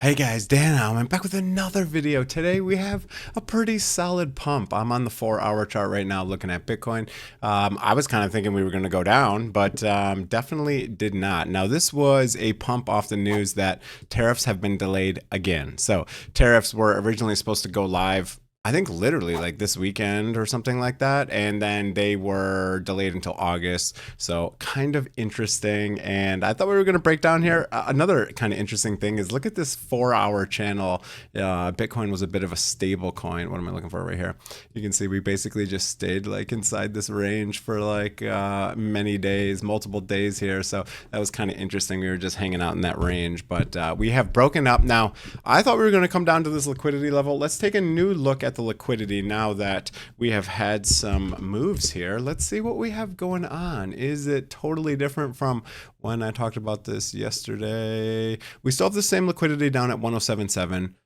Hey guys, Dan Heilman back with another video. Today we have a pretty solid pump. I'm on the 4-hour chart right now looking at Bitcoin. I was kind of thinking we were going to go down, but definitely did not. Now this was a pump off the news that tariffs have been delayed again. So tariffs were originally supposed to go live, I think literally like this weekend or something like that. And then they were delayed until August. So kind of interesting. And I thought we were going to break down here. Another kind of interesting thing is look at this 4-hour channel. Bitcoin was a bit of a stable coin. What am I looking for right here? You can see we basically just stayed like inside this range for like many days, multiple days here. So that was kind of interesting. We were just hanging out in that range, but we have broken up. Now, I thought we were going to come down to this liquidity level. Let's take a new look at the liquidity now that we have had some moves here. Let's see what we have going on. Is it totally different from when I talked about this yesterday? We still have the same liquidity down at 1077.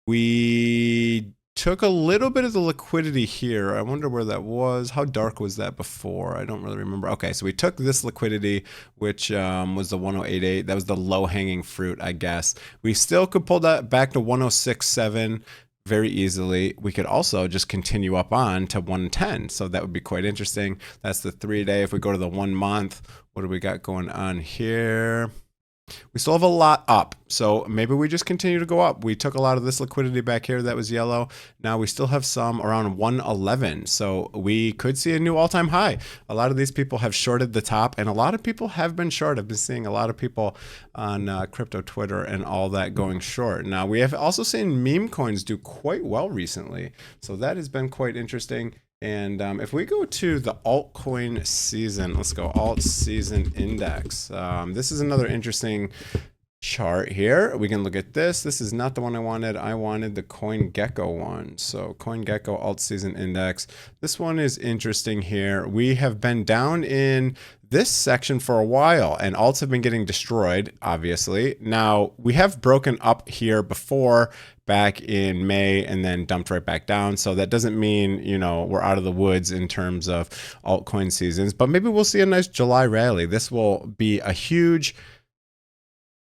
We took a little bit of the liquidity here. I wonder where that was. How dark was that before? I don't really remember. Okay, so we took this liquidity, which was the 1088. That was the low-hanging fruit, I guess. We still could pull that back to 1067 very easily. We could also just continue up on to 110. So that would be quite interesting. That's the 3-day. If we go to the 1 month, what do we got going on here? We still have a lot up, so maybe we just continue to go up. We took a lot of this liquidity back here that was yellow. Now we still have some around 111, so we could see a new all-time high. A lot of these people have shorted the top, and a lot of people have been short. I've been seeing a lot of people on crypto Twitter and all that going short. Now we have also seen meme coins do quite well recently, so that has been quite interesting. And if we go to the altcoin season, let's go alt season index. This is another interesting chart here. We can look at this. This is not the one I wanted. I wanted the CoinGecko one. So CoinGecko alt season index. This one is interesting here. We have been down in this section for a while and alts have been getting destroyed, obviously. Now we have broken up here before back in May and then dumped right back down. So that doesn't mean, you know, we're out of the woods in terms of altcoin seasons, but maybe we'll see a nice July rally. This will be a huge,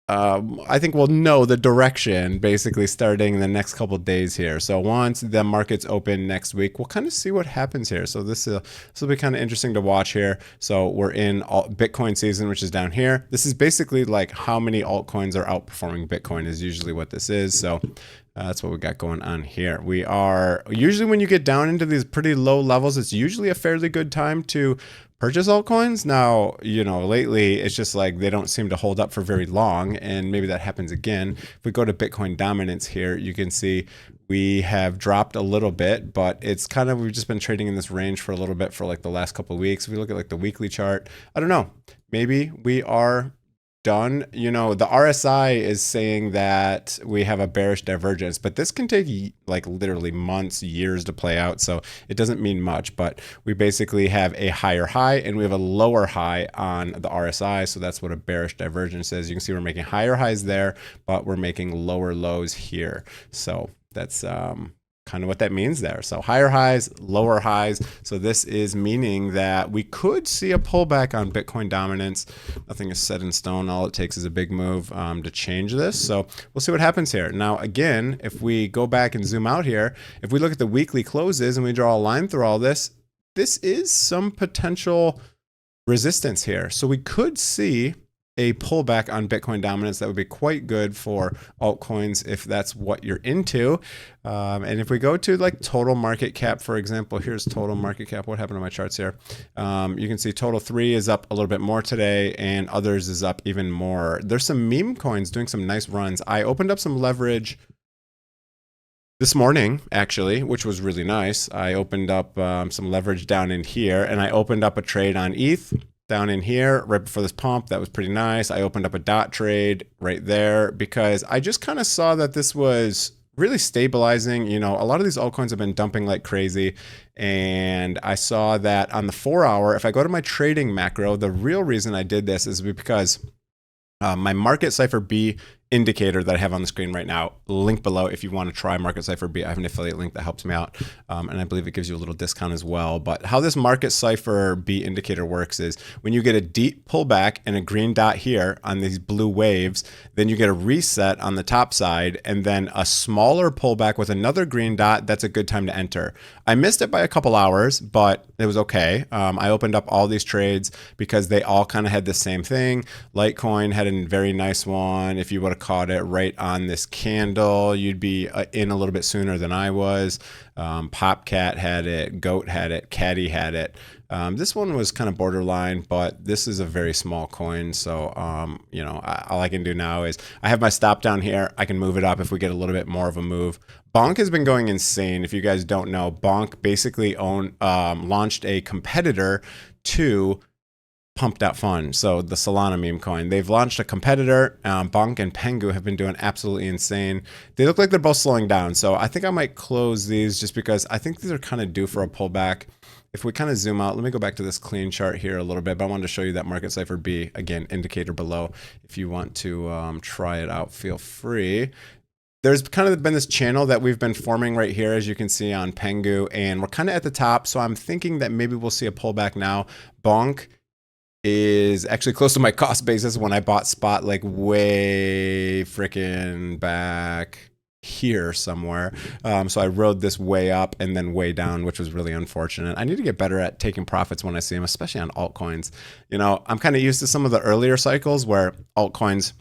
I think we'll know the direction basically starting in the next couple of days here. So once the markets open next week, we'll kind of see what happens here. So this will be kind of interesting to watch here. So we're in Bitcoin season, which is down here. This is basically like how many altcoins are outperforming Bitcoin is usually what this is. So that's what we got going on here. We are usually, when you get down into these pretty low levels, it's usually a fairly good time to purchase altcoins. Now, you know, lately it's just like they don't seem to hold up for very long, and maybe that happens again. If we go to Bitcoin dominance here, you can see we have dropped a little bit, but it's kind of, we've just been trading in this range for a little bit for like the last couple of weeks. If we look at like the weekly chart, I don't know, maybe we are done. You know, the RSI is saying that we have a bearish divergence, but this can take like literally months, years to play out. So it doesn't mean much, but we basically have a higher high and we have a lower high on the RSI. So that's what a bearish divergence is. You can see we're making higher highs there, but we're making lower lows here. So that's kind of what that means there. So higher highs, lower highs. So this is meaning that we could see a pullback on Bitcoin dominance. Nothing is set in stone. All it takes is a big move to change this. So we'll see what happens here. Now, again, if we go back and zoom out here, if we look at the weekly closes and we draw a line through all this, this is some potential resistance here. So we could see a pullback on Bitcoin dominance. That would be quite good for altcoins if that's what you're into. And if we go to like total market cap, for example, here's total market cap. What happened to my charts here? You can see total 3 is up a little bit more today and others is up even more. There's some meme coins doing some nice runs. I opened up some leverage this morning, actually, which was really nice. I opened up some leverage down in here and I opened up a trade on ETH down in here right before this pump. That was pretty nice. I opened up a dot trade right there because I just kind of saw that this was really stabilizing. You know, a lot of these altcoins have been dumping like crazy. And I saw that on the 4-hour, if I go to my trading macro, the real reason I did this is because my market cipher B indicator that I have on the screen right now. Link below if you want to try Market Cipher B. I have an affiliate link that helps me out, and I believe it gives you a little discount as well. But how this Market Cipher B indicator works is when you get a deep pullback and a green dot here on these blue waves, then you get a reset on the top side, and then a smaller pullback with another green dot. That's a good time to enter. I missed it by a couple hours, but it was okay. I opened up all these trades because they all kind of had the same thing. Litecoin had a very nice one. If you would have caught it right on this candle, you'd be in a little bit sooner than I was. Popcat had it, Goat had it, Caddy had it. This one was kind of borderline, but this is a very small coin. So, you know, all I can do now is I have my stop down here. I can move it up if we get a little bit more of a move. Bonk has been going insane. If you guys don't know, Bonk basically launched a competitor to Pump.fun. So the Solana meme coin, they've launched a competitor. Bonk and Pengu have been doing absolutely insane. They look like they're both slowing down. So I think I might close these just because I think these are kind of due for a pullback. If we kind of zoom out, let me go back to this clean chart here a little bit, but I wanted to show you that Market Cipher B, again, indicator below. If you want to try it out, feel free. There's kind of been this channel that we've been forming right here, as you can see on Pengu, and we're kind of at the top. So I'm thinking that maybe we'll see a pullback now. Bonk is actually close to my cost basis when I bought spot, like way freaking back here somewhere. So I rode this way up and then way down, which was really unfortunate. I need to get better at taking profits when I see them, especially on altcoins. You know, I'm kind of used to some of the earlier cycles where altcoins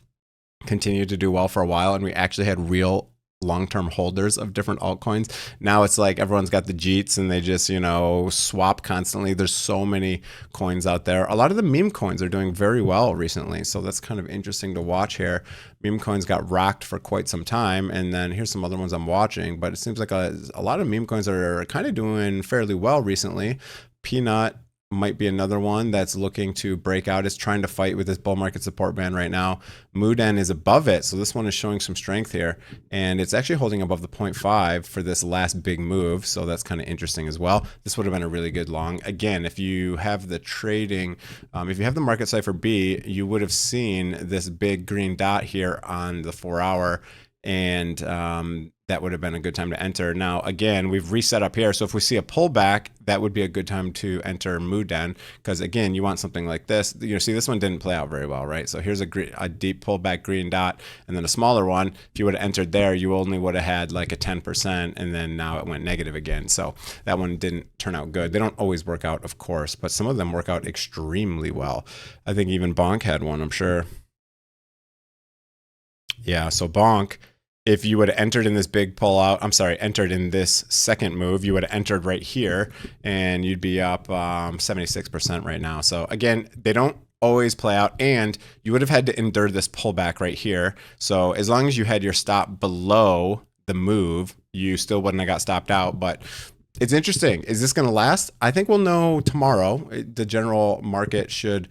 continued to do well for a while and we actually had real long-term holders of different altcoins. Now it's like everyone's got the Jeets and they just, you know, swap constantly. There's so many coins out there. A lot of the meme coins are doing very well recently, so that's kind of interesting to watch here. Meme coins got rocked for quite some time, and then here's some other ones I'm watching, but it seems like a lot of meme coins are kind of doing fairly well recently. Peanut might be another one that's looking to break out. It's trying to fight with this bull market support band right now. Mooden is above it, so this one is showing some strength here, and it's actually holding above the 0.5 for this last big move, so that's kind of interesting as well. This would have been a really good long. Again, if you have the trading, if you have the Market Cipher B, you would have seen this big green dot here on the 4-hour, and that would have been a good time to enter. Now, again, we've reset up here. So if we see a pullback, that would be a good time to enter Mooden, because again, you want something like this. You know, see, this one didn't play out very well, right? So here's a deep pullback green dot, and then a smaller one. If you would have entered there, you only would have had like a 10%, and then now it went negative again. So that one didn't turn out good. They don't always work out, of course, but some of them work out extremely well. I think even Bonk had one, I'm sure. Yeah, so Bonk, if you would have entered in this big pullout, entered in this second move, you would have entered right here and you'd be up 76% right now. So again, they don't always play out, and you would have had to endure this pullback right here. So as long as you had your stop below the move, you still wouldn't have got stopped out. But it's interesting. Is this going to last? I think we'll know tomorrow. The general market should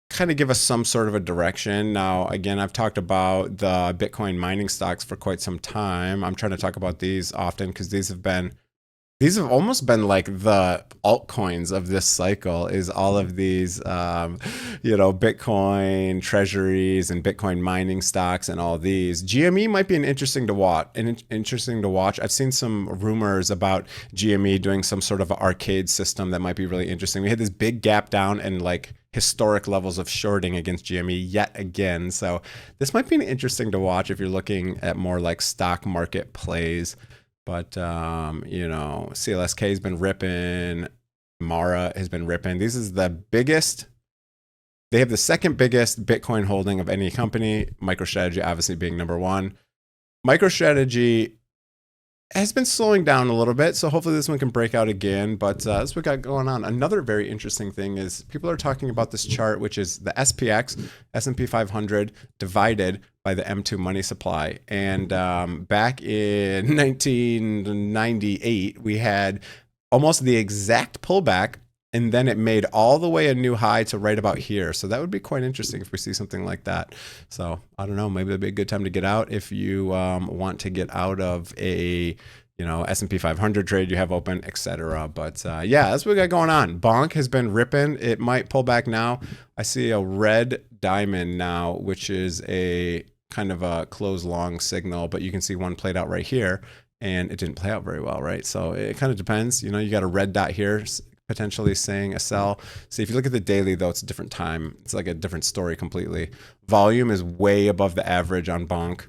kind of give us some sort of a direction. Now, again, I've talked about the Bitcoin mining stocks for quite some time. I'm trying to talk about these often because these have almost been like the altcoins of this cycle, is all of these, you know, Bitcoin treasuries and Bitcoin mining stocks and all these. GME might be interesting to watch. I've seen some rumors about GME doing some sort of arcade system that might be really interesting. We had this big gap down and like historic levels of shorting against GME yet again. So this might be interesting to watch if you're looking at more like stock market plays. But, you know, CLSK has been ripping. Mara has been ripping. This is the biggest. They have the second biggest Bitcoin holding of any company. MicroStrategy obviously being number one. MicroStrategy has been slowing down a little bit, so hopefully this one can break out again. But that's what we got going on. Another very interesting thing is people are talking about this chart, which is the SPX, S&P 500, divided by the M2 money supply. And back in 1998, we had almost the exact pullback, and then it made all the way a new high to right about here. So that would be quite interesting if we see something like that. So I don't know, maybe it'd be a good time to get out if you want to get out of a, you know, S&P 500 trade you have open, etc. But yeah, that's what we got going on. Bonk has been ripping. It might pull back now. I see a red diamond now, which is a kind of a close long signal, but you can see one played out right here and it didn't play out very well, right? So it kind of depends. You know, you got a red dot here potentially saying a sell. See, if you look at the daily though, it's a different time. It's like a different story completely. Volume is way above the average on Bonk.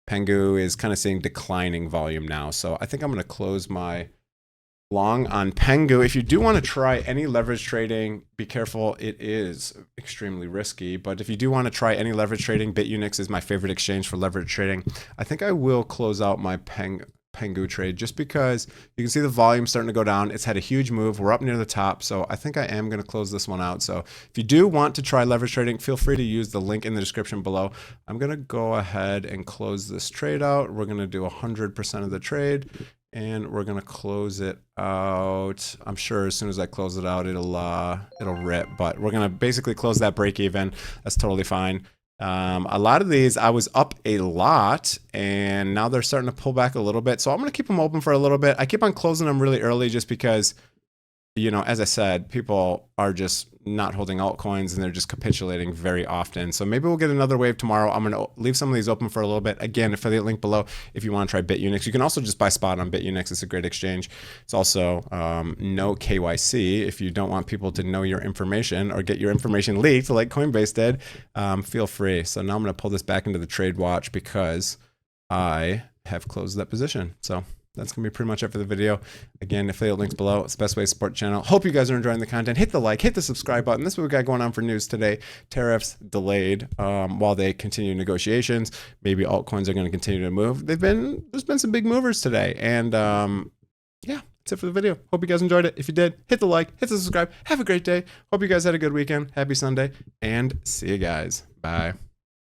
Pengu is kind of seeing declining volume now. So I think I'm going to close my long on Pengu. If you do want to try any leverage trading, be careful. It is extremely risky. But if you do want to try any leverage trading, Bitunix is my favorite exchange for leverage trading. I think I will close out my Pengu trade just because you can see the volume starting to go down. It's had a huge move. We're up near the top. So I think I am going to close this one out. So if you do want to try leverage trading, feel free to use the link in the description below. I'm going to go ahead and close this trade out. We're going to do 100% of the trade and we're going to close it out. I'm sure as soon as I close it out, it'll rip, but we're going to basically close that break even. That's totally fine. A lot of these I was up a lot and now they're starting to pull back a little bit. So I'm going to keep them open for a little bit. I keep on closing them really early just because, you know, as I said, people are just not holding altcoins and they're just capitulating very often. So maybe we'll get another wave tomorrow. I'm going to leave some of these open for a little bit. Again, affiliate link below if you want to try Bitunix. You can also just buy spot on Bitunix. It's a great exchange. It's also no KYC. If you don't want people to know your information or get your information leaked like Coinbase did, feel free. So now I'm going to pull this back into the trade watch because I have closed that position. So that's going to be pretty much it for the video. Again, affiliate links below. It's the best way to support the channel. Hope you guys are enjoying the content. Hit the like, hit the subscribe button. This is what we got going on for news today. Tariffs delayed while they continue negotiations. Maybe altcoins are going to continue to move. There's been some big movers today. And yeah, that's it for the video. Hope you guys enjoyed it. If you did, hit the like, hit the subscribe. Have a great day. Hope you guys had a good weekend. Happy Sunday. And see you guys. Bye.